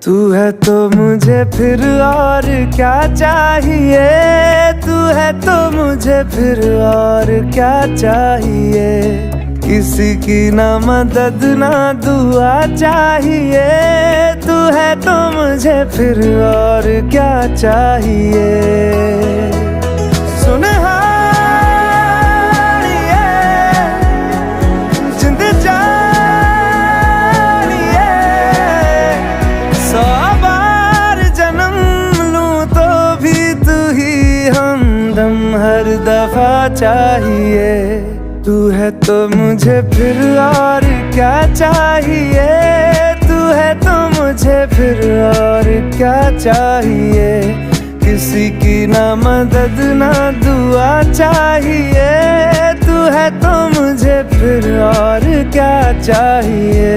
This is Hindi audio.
तू है तो मुझे फिर और क्या चाहिए, तू है तो मुझे फिर और क्या चाहिए। किसी की ना मदद ना दुआ चाहिए, तू है तो मुझे फिर और क्या चाहिए। सुन हर दफा चाहिए, तू है तो मुझे फिर और क्या चाहिए, तू है तो मुझे फिर और क्या चाहिए। किसी की ना मदद ना दुआ चाहिए, तू है तो मुझे फिर और क्या चाहिए।